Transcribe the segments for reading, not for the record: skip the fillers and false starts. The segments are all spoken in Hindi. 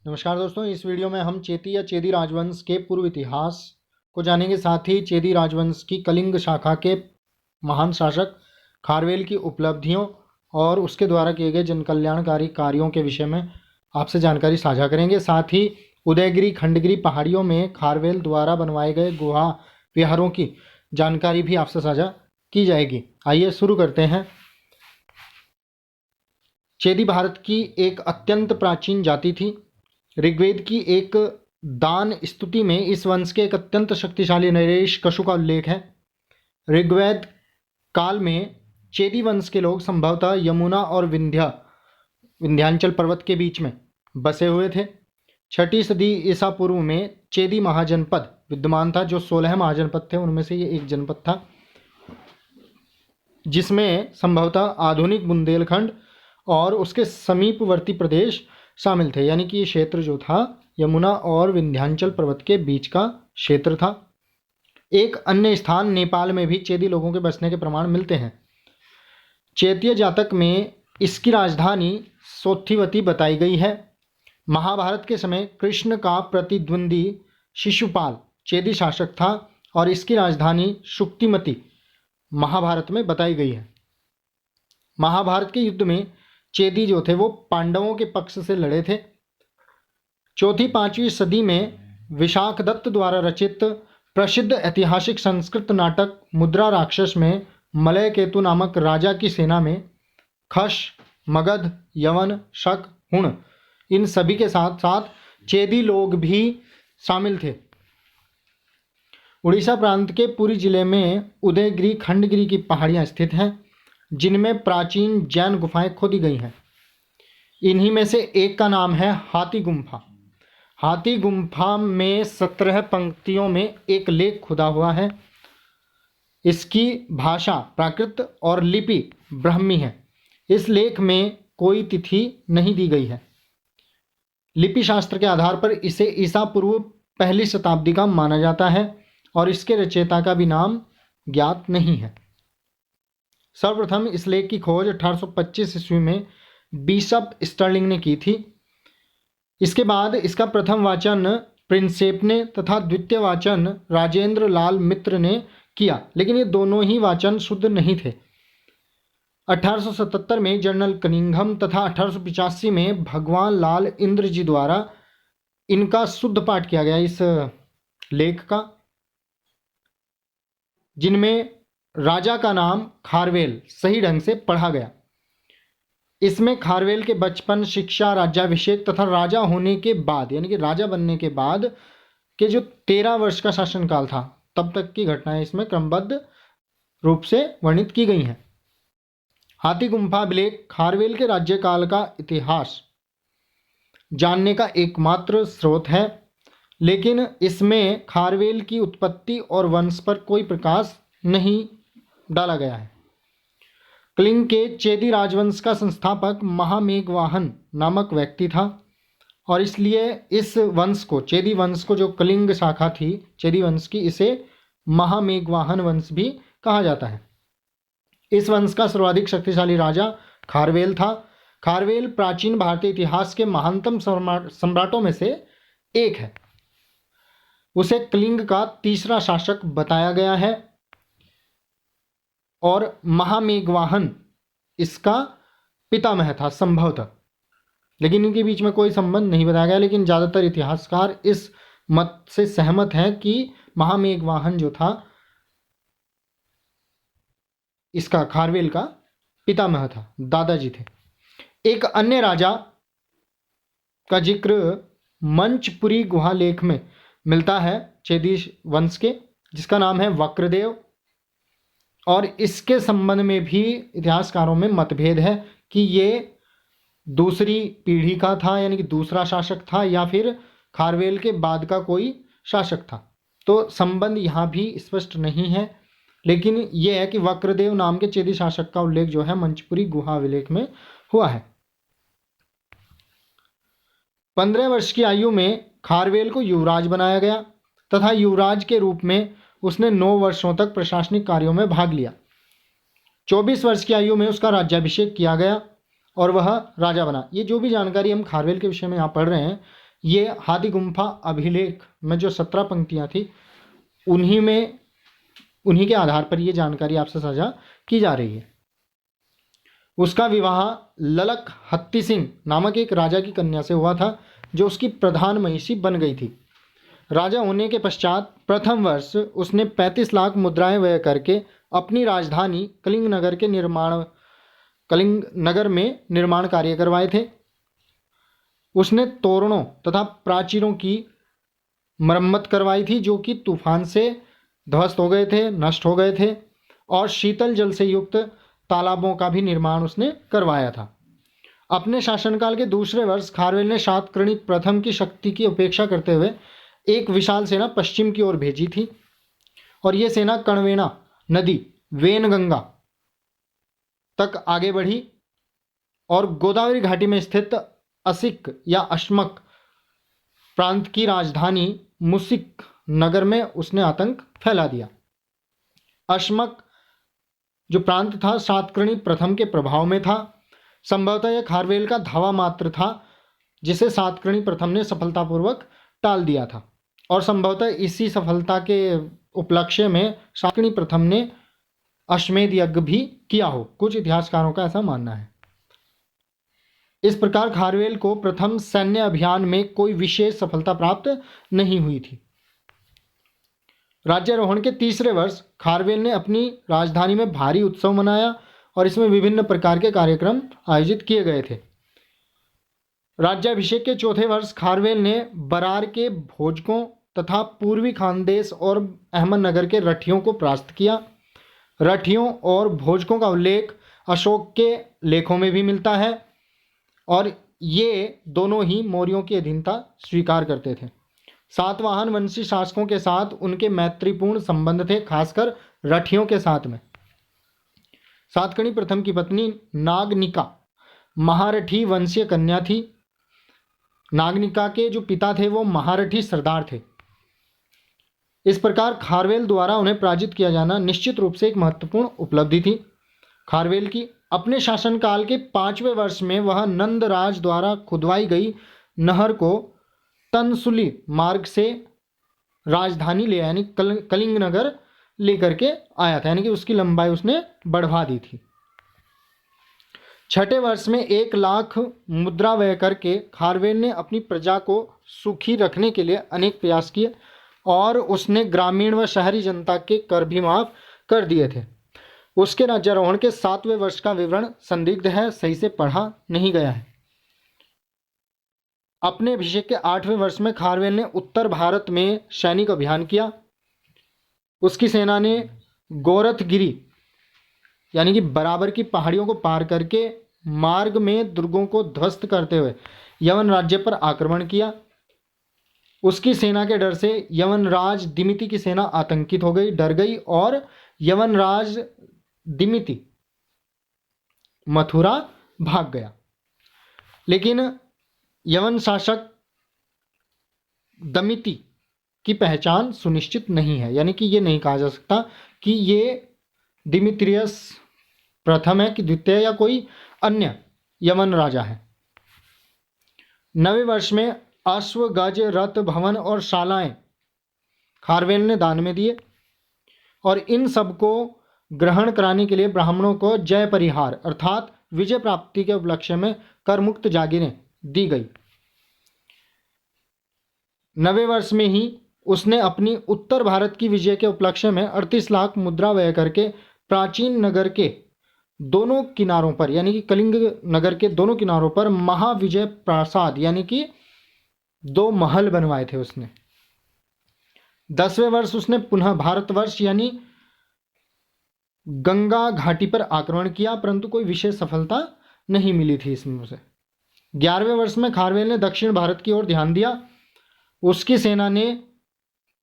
नमस्कार दोस्तों, इस वीडियो में हम चेती या चेदी राजवंश के पूर्व इतिहास को जानेंगे। साथ ही चेदी राजवंश की कलिंग शाखा के महान शासक खारवेल की उपलब्धियों और उसके द्वारा किए गए जनकल्याणकारी कार्यों के विषय में आपसे जानकारी साझा करेंगे। साथ ही उदयगिरी खंडगिरी पहाड़ियों में खारवेल द्वारा बनवाए गए गुहा विहारों की जानकारी भी आपसे साझा की जाएगी। आइए शुरू करते हैं। चेदी भारत की एक अत्यंत प्राचीन जाति थी। ऋग्वेद की एक दान स्तुति में इस वंश के एक अत्यंत शक्तिशाली नरेश कशु का उल्लेख है। ऋग्वेद काल में चेदी वंश के लोग संभवतः यमुना और विंध्यांचल पर्वत के बीच में बसे हुए थे। 6ठी सदी ईसा पूर्व में चेदी महाजनपद विद्यमान था, जो 16 महाजनपद थे उनमें से ये एक जनपद था, जिसमें संभवतः आधुनिक बुंदेलखंड और उसके समीपवर्ती प्रदेश शामिल थे। यानी कि ये क्षेत्र जो था यमुना और विंध्यांचल पर्वत के बीच का क्षेत्र था। एक अन्य स्थान नेपाल में भी चेदी लोगों के बसने के प्रमाण मिलते हैं। चैत्य जातक में इसकी राजधानी सोथिवती बताई गई है। महाभारत के समय कृष्ण का प्रतिद्वंदी शिशुपाल चेदी शासक था और इसकी राजधानी शुक्तिमती महाभारत में बताई गई है। महाभारत के युद्ध में चेदी जो थे वो पांडवों के पक्ष से लड़े थे। 4वीं-5वीं सदी में विशाखदत्त द्वारा रचित प्रसिद्ध ऐतिहासिक संस्कृत नाटक मुद्रा राक्षस में मलय केतु नामक राजा की सेना में खश, मगध, यवन, शक, हुण इन सभी के साथ साथ चेदी लोग भी शामिल थे। उड़ीसा प्रांत के पुरी जिले में उदयगिरी खंडगिरी की पहाड़ियाँ स्थित हैं, जिनमें प्राचीन जैन गुफाएं खोदी गई हैं। इन्हीं में से एक का नाम है हाथी गुम्फा। हाथी गुम्फा में 17 पंक्तियों में एक लेख खुदा हुआ है। इसकी भाषा प्राकृत और लिपि ब्राह्मी है। इस लेख में कोई तिथि नहीं दी गई है। लिपि शास्त्र के आधार पर इसे ईसा पूर्व 1ली शताब्दी का माना जाता है और इसके रचयिता का भी नाम ज्ञात नहीं है। सर्वप्रथम इस लेख की खोज 1825 ईस्वी में बिशप स्टर्लिंग ने की थी। इसके बाद इसका प्रथम वाचन प्रिंसेप ने तथा द्वितीय वाचन राजेंद्र लाल मित्र ने किया, लेकिन ये दोनों ही वाचन शुद्ध नहीं थे। 1877 में जनरल कनिंघम तथा 1885 में भगवान लाल इंद्र जी द्वारा इनका शुद्ध पाठ किया गया इस लेख का, जिनमें राजा का नाम खारवेल सही ढंग से पढ़ा गया। इसमें खारवेल के बचपन, शिक्षा, राज्याभिषेक तथा राजा होने के बाद यानी कि राजा बनने के बाद के जो 13 वर्ष का शासनकाल था तब तक की घटनाएं इसमें क्रमबद्ध रूप से वर्णित की गई हैं। हाथी गुम्फा अभिलेख खारवेल के राज्यकाल का इतिहास जानने का एकमात्र स्रोत है, लेकिन इसमें खारवेल की उत्पत्ति और वंश पर कोई प्रकाश नहीं डाला गया है। कलिंग के चेदी राजवंश का संस्थापक महामेघवाहन नामक व्यक्ति था और इसलिए इस वंश को, चेदी वंश को, जो कलिंग शाखा थी चेदी वंश की, इसे महामेघवाहन वंश भी कहा जाता है। इस वंश का सर्वाधिक शक्तिशाली राजा खारवेल था। खारवेल प्राचीन भारतीय इतिहास के महानतम सम्राटों में से एक है। उसे कलिंग का तीसरा शासक बताया गया है और महामेघवाहन इसका पितामह था संभवतः, लेकिन इनके बीच में कोई संबंध नहीं बताया गया। लेकिन ज़्यादातर इतिहासकार इस मत से सहमत हैं कि महामेघवाहन जो था इसका, खारवेल का पितामह था, दादाजी थे। एक अन्य राजा का जिक्र मंचपुरी गुहा लेख में मिलता है चेदी वंश के, जिसका नाम है वक्रदेव, और इसके संबंध में भी इतिहासकारों में मतभेद है कि ये दूसरी पीढ़ी का था यानी कि दूसरा शासक था या फिर खारवेल के बाद का कोई शासक था। तो संबंध यहाँ भी स्पष्ट नहीं है, लेकिन यह है कि वक्रदेव नाम के चेदी शासक का उल्लेख जो है मंचपुरी गुहा अभिलेख में हुआ है। 15 वर्ष की आयु में खारवेल को युवराज बनाया गया तथा युवराज के रूप में उसने 9 वर्षों तक प्रशासनिक कार्यों में भाग लिया। 24 वर्ष की आयु में उसका राज्याभिषेक किया गया और वह राजा बना। ये जो भी जानकारी हम खारवेल के विषय में यहाँ पढ़ रहे हैं, ये हाथी गुम्फा अभिलेख में जो 17 पंक्तियां थी उन्हीं के आधार पर ये जानकारी आपसे साझा की जा रही है। उसका विवाह ललक हत्ती सिंह नामक एक राजा की कन्या से हुआ था, जो उसकी प्रधान महिषी बन गई थी। राजा होने के पश्चात प्रथम वर्ष उसने 35 लाख मुद्राएं व्यय करके अपनी राजधानी कलिंग नगर में निर्माण कार्य करवाए थे। उसने तोरणों तथा प्राचीरों की मरम्मत करवाई थी, जो कि तूफान से ध्वस्त हो गए थे, नष्ट हो गए थे, और शीतल जल से युक्त तालाबों का भी निर्माण उसने करवाया था। अपने शासनकाल के दूसरे वर्ष खारवेल ने सातकर्णी प्रथम की शक्ति की उपेक्षा करते हुए एक विशाल सेना पश्चिम की ओर भेजी थी, और यह सेना कणवेना नदी वेनगंगा तक आगे बढ़ी और गोदावरी घाटी में स्थित असिक या अश्मक प्रांत की राजधानी मुसिक नगर में उसने आतंक फैला दिया। अश्मक जो प्रांत था सातकर्णी प्रथम के प्रभाव में था। संभवतः यह खारवेल का धावा मात्र था, जिसे सातकर्णी प्रथम ने सफलतापूर्वक टाल दिया था, और संभवतः इसी सफलता के उपलक्ष्य में सातकर्णी प्रथम ने अश्वमेध यज्ञ भी किया हो। कुछ इतिहासकारों का ऐसा मानना है। इस प्रकार खारवेल को प्रथम सैन्य अभियान में कोई विशेष सफलता प्राप्त नहीं हुई थी। राज्यारोहण के तीसरे वर्ष खारवेल ने अपनी राजधानी में भारी उत्सव मनाया और इसमें विभिन्न प्रकार के कार्यक्रम आयोजित किए गए थे। राज्याभिषेक के चौथे वर्ष खारवेल ने बरार के भोजकों तथा पूर्वी खानदेश और अहमदनगर के रठियों को परास्त किया। रठियों और भोजकों का उल्लेख अशोक के लेखों में भी मिलता है, और ये दोनों ही मौर्यों की अधीनता स्वीकार करते थे। सातवाहन वंशी शासकों के साथ उनके मैत्रीपूर्ण संबंध थे, खासकर रठियों के साथ में। सातकर्णी प्रथम की पत्नी नागनिका महारठी वंशीय कन्या थी। नागनिका के जो पिता थे वो महारठी सरदार थे। इस प्रकार खारवेल द्वारा उन्हें पराजित किया जाना निश्चित रूप से एक महत्वपूर्ण उपलब्धि थी खारवेल की। अपने शासनकाल के 5वें वर्ष में वह नंदराज द्वारा खुदवाई गई नहर को तनसुली मार्ग से राजधानी ले यानी कलिंग नगर लेकर के आया था, यानी कि उसकी लंबाई उसने बढ़वा दी थी। छठे वर्ष में 1 लाख मुद्रा व्यय करके खारवेल ने अपनी प्रजा को सुखी रखने के लिए अनेक प्रयास किए, और उसने ग्रामीण व शहरी जनता के कर भी माफ कर दिए थे। उसके राज्यारोहण के 7वें वर्ष का विवरण संदिग्ध है, सही से पढ़ा नहीं गया है। अपने अभिषेक के 8वें वर्ष में खारवेल ने उत्तर भारत में सैनिक अभियान किया। उसकी सेना ने गोरखगिरी यानी कि बराबर की पहाड़ियों को पार करके मार्ग में दुर्गों को ध्वस्त करते हुए यवन राज्य पर आक्रमण किया। उसकी सेना के डर से यवनराज दिमिति की सेना आतंकित हो गई, डर गई, और यवनराज दिमिति मथुरा भाग गया। लेकिन यवन शासक दमिति की पहचान सुनिश्चित नहीं है, यानी कि ये नहीं कहा जा सकता कि ये दिमित्रियस प्रथम है कि द्वितीय या कोई अन्य यवन राजा है। 9वें वर्ष में अश्व, गज, रथ, भवन और शालाएं खारवेल ने दान में दिए, और इन सबको ग्रहण कराने के लिए ब्राह्मणों को जय परिहार अर्थात विजय प्राप्ति के उपलक्ष्य में कर मुक्त जागीरें दी गई। 9वें वर्ष में ही उसने अपनी उत्तर भारत की विजय के उपलक्ष्य में 38 लाख मुद्रा व्यय करके प्राचीन नगर के दोनों किनारों पर यानी कि कलिंग नगर के दोनों किनारों पर महाविजय प्रासाद यानी कि 2 महल बनवाए थे उसने। 10वें वर्ष उसने पुनः भारतवर्ष यानी गंगा घाटी पर आक्रमण किया, परंतु कोई विशेष सफलता नहीं मिली थी इसमें उसे। 11वें वर्ष में खारवेल ने दक्षिण भारत की ओर ध्यान दिया। उसकी सेना ने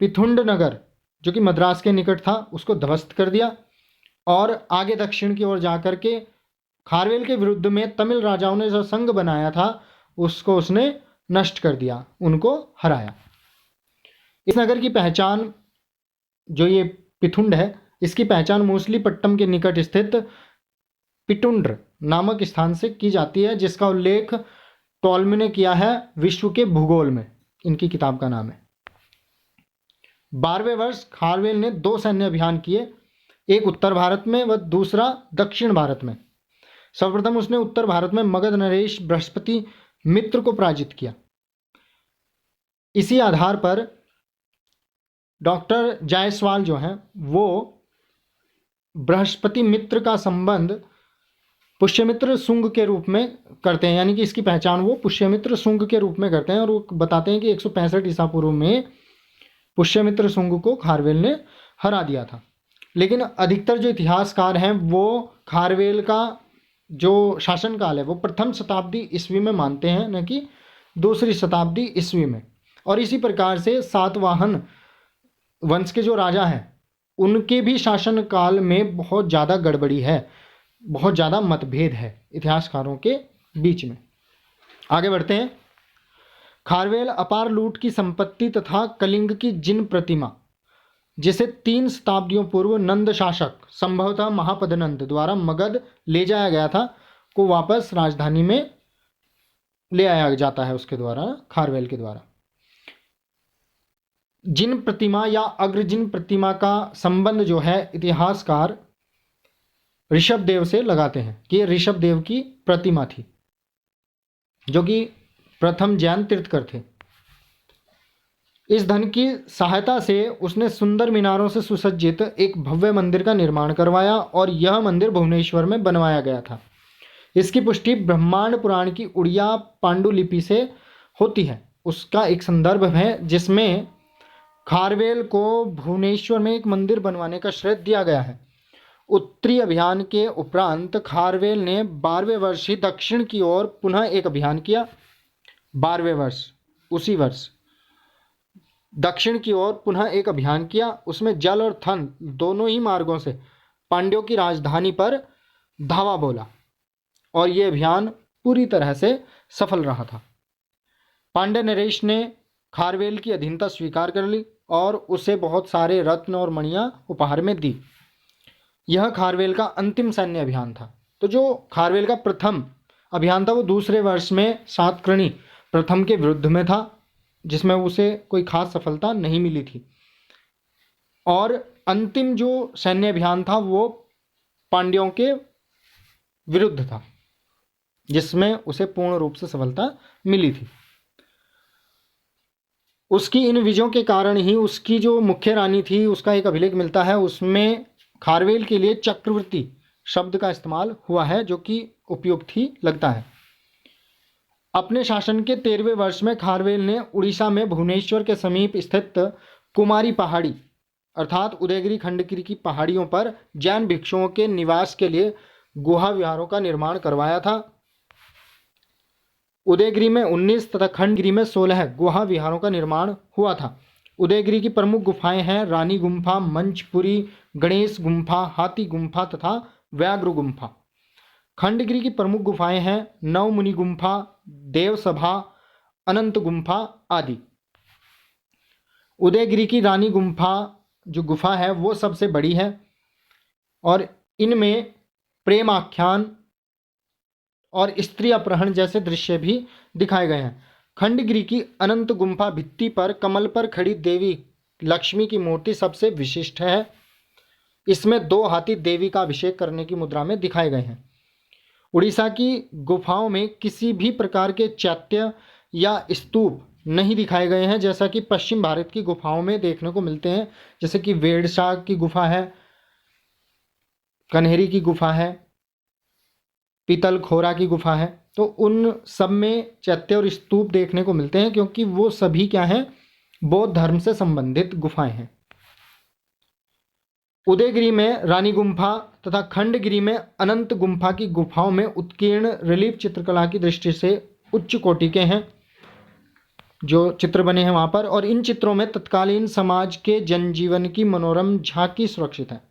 पिथुंड नगर जो कि मद्रास के निकट था उसको ध्वस्त कर दिया, और आगे दक्षिण की ओर जाकर के खारवेल के विरुद्ध में तमिल राजाओं ने जो संघ बनाया था उसको उसने नष्ट कर दिया, उनको हराया। इस नगर की पहचान जो ये पिथुंड है, इसकी पहचान मूसलीपट्टम के निकट स्थित पिटुंड्र नामक स्थान से की जाती है, जिसका उल्लेख टॉलमी ने किया है विश्व के भूगोल में। इनकी किताब का नाम है। 12वें वर्ष खारवेल ने 2 सैन्य अभियान किए, एक उत्तर भारत में व दूसरा दक्षिण भारत में। सर्वप्रथम उसने उत्तर भारत में मगध नरेश बृहस्पति मित्र को पराजित किया। इसी आधार पर डॉक्टर जायसवाल जो हैं वो बृहस्पति मित्र का संबंध पुष्यमित्र शुंग के रूप में करते हैं, यानी कि इसकी पहचान वो पुष्यमित्र शुंग के रूप में करते हैं और वो बताते हैं कि 165 ईसा पूर्व में पुष्यमित्र शुंग को खारवेल ने हरा दिया था। लेकिन अधिकतर जो इतिहासकार हैं वो खारवेल का जो शासनकाल है वो प्रथम शताब्दी ईस्वी में मानते हैं, न कि दूसरी शताब्दी ईस्वी में। और इसी प्रकार से सातवाहन वंश के जो राजा हैं उनके भी शासनकाल में बहुत ज़्यादा गड़बड़ी है, बहुत ज़्यादा मतभेद है इतिहासकारों के बीच में। आगे बढ़ते हैं। खारवेल अपार लूट की संपत्ति तथा कलिंग की जिन प्रतिमा, जिसे 3 शताब्दियों पूर्व नंद शासक संभवतः महापदनंद द्वारा मगध ले जाया गया था, को वापस राजधानी में ले आया जाता है उसके द्वारा, खारवेल के द्वारा। जिन प्रतिमा या अग्रजिन प्रतिमा का संबंध जो है इतिहासकार ऋषभदेव से लगाते हैं कि ये ऋषभदेव की प्रतिमा थी, जो कि प्रथम जैन तीर्थकर थे। इस धन की सहायता से उसने सुंदर मीनारों से सुसज्जित एक भव्य मंदिर का निर्माण करवाया और यह मंदिर भुवनेश्वर में बनवाया गया था। इसकी पुष्टि ब्रह्मांड पुराण की उड़िया पांडुलिपि से होती है। उसका एक संदर्भ है जिसमें खारवेल को भुवनेश्वर में एक मंदिर बनवाने का श्रेय दिया गया है। उत्तरी अभियान के उपरांत खारवेल ने 12वें वर्ष ही दक्षिण की ओर पुनः एक अभियान किया। 12वें वर्ष उसी वर्ष दक्षिण की ओर पुनः एक अभियान किया। उसमें जल और थन दोनों ही मार्गों से पांड्यों की राजधानी पर धावा बोला और ये अभियान पूरी तरह से सफल रहा था। पांड्य नरेश ने खारवेल की अधीनता स्वीकार कर ली और उसे बहुत सारे रत्न और मणियां उपहार में दी। यह खारवेल का अंतिम सैन्य अभियान था। तो जो खारवेल का प्रथम अभियान था वो दूसरे वर्ष में सातकर्णी प्रथम के विरुद्ध में था, जिसमें उसे कोई खास सफलता नहीं मिली थी। और अंतिम जो सैन्य अभियान था वो पांड्यों के विरुद्ध था, जिसमें उसे पूर्ण रूप से सफलता मिली थी। उसकी इन विजयों के कारण ही उसकी जो मुख्य रानी थी उसका एक अभिलेख मिलता है, उसमें खारवेल के लिए चक्रवर्ती शब्द का इस्तेमाल हुआ है, जो कि उपयुक्त ही लगता है। अपने शासन के 13वें वर्ष में खारवेल ने उड़ीसा में भुवनेश्वर के समीप स्थित कुमारी पहाड़ी अर्थात उदयगिरी खंडगिरी की पहाड़ियों पर जैन भिक्षुओं के निवास के लिए गुहा विहारों का निर्माण करवाया था। उदयगिरी में 19 तथा खंडगिरी में 16 गुहा विहारों का निर्माण हुआ था। उदयगिरी की प्रमुख गुफाएं हैं रानी गुम्फा, मंचपुरी, गणेश गुम्फा, हाथी गुम्फा तथा व्याघ्र गुम्फा। खंडगिरी की प्रमुख गुफाएं हैं नवमुनि गुम्फा, देवसभा, अनंत गुम्फा आदि। उदयगिरी की रानी गुम्फा जो गुफा है वो सबसे बड़ी है और इनमें प्रेम आख्यान और स्त्री अपहरण जैसे दृश्य भी दिखाए गए हैं। खंडगिरी की अनंत गुम्फा भित्ति पर कमल पर खड़ी देवी लक्ष्मी की मूर्ति सबसे विशिष्ट है। इसमें 2 हाथी देवी का अभिषेक करने की मुद्रा में दिखाए गए हैं। उड़ीसा की गुफाओं में किसी भी प्रकार के चैत्य या स्तूप नहीं दिखाए गए हैं, जैसा कि पश्चिम भारत की गुफाओं में देखने को मिलते हैं, जैसे कि वेड़सा की गुफा है, कन्हेरी की गुफा है, पीतल खोरा की गुफा है। तो उन सब में चैत्य और स्तूप देखने को मिलते हैं, क्योंकि वो सभी क्या हैं, बौद्ध धर्म से संबंधित गुफाएं हैं। उदयगिरी में रानी गुम्फा तथा खंडगिरी में अनंत गुम्फा की गुफाओं में उत्कीर्ण रिलीफ चित्रकला की दृष्टि से उच्च कोटि के हैं जो चित्र बने हैं वहाँ पर, और इन चित्रों में तत्कालीन समाज के जनजीवन की मनोरम झांकी सुरक्षित है।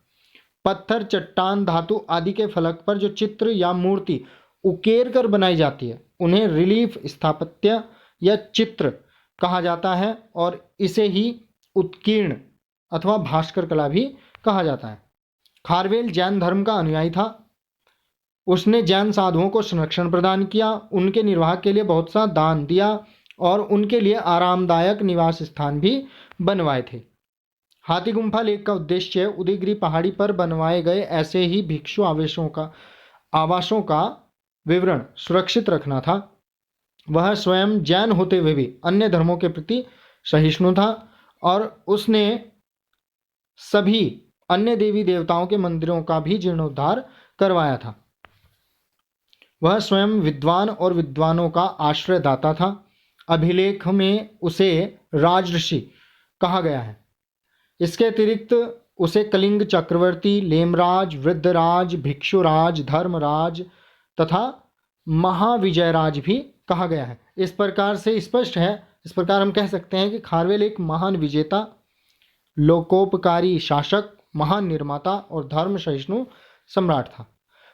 पत्थर, चट्टान, धातु आदि के फलक पर जो चित्र या मूर्ति उकेर कर बनाई जाती है उन्हें रिलीफ स्थापत्य या चित्र कहा जाता है और इसे ही उत्कीर्ण अथवा भास्कर कला भी कहा जाता है। खारवेल जैन धर्म का अनुयायी था। उसने जैन साधुओं को संरक्षण प्रदान किया, उनके निर्वाह के लिए बहुत सा दान दिया और उनके लिए आरामदायक निवास स्थान भी बनवाए थे। हाथी गुम्फा लेक का उद्देश्य उदयगिरि पहाड़ी पर बनवाए गए ऐसे ही भिक्षु आवासों का विवरण सुरक्षित रखना था। वह स्वयं जैन होते हुए भी अन्य धर्मों के प्रति सहिष्णु था और उसने सभी अन्य देवी देवताओं के मंदिरों का भी जीर्णोद्धार करवाया था। वह स्वयं विद्वान और विद्वानों का आश्रयदाता था। अभिलेख में उसे राजऋषि कहा गया है। इसके अतिरिक्त उसे कलिंग चक्रवर्ती, लेमराज, वृद्धराज, भिक्षुराज, धर्मराज तथा महाविजयराज भी कहा गया है। इस प्रकार से स्पष्ट है, इस प्रकार हम कह सकते हैं कि खारवेल एक महान विजेता, लोकोपकारी शासक, महान निर्माता और धर्म सहिष्णु सम्राट था।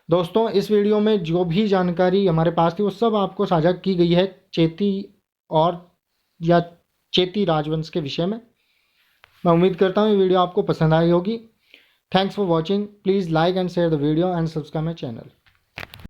दोस्तों, इस वीडियो में जो भी जानकारी हमारे पास थी वो सब आपको साझा की गई है चेती राजवंश के विषय में। मैं उम्मीद करता हूँ ये वीडियो आपको पसंद आई होगी। Thanks for watching. Please like and share the video and subscribe my channel.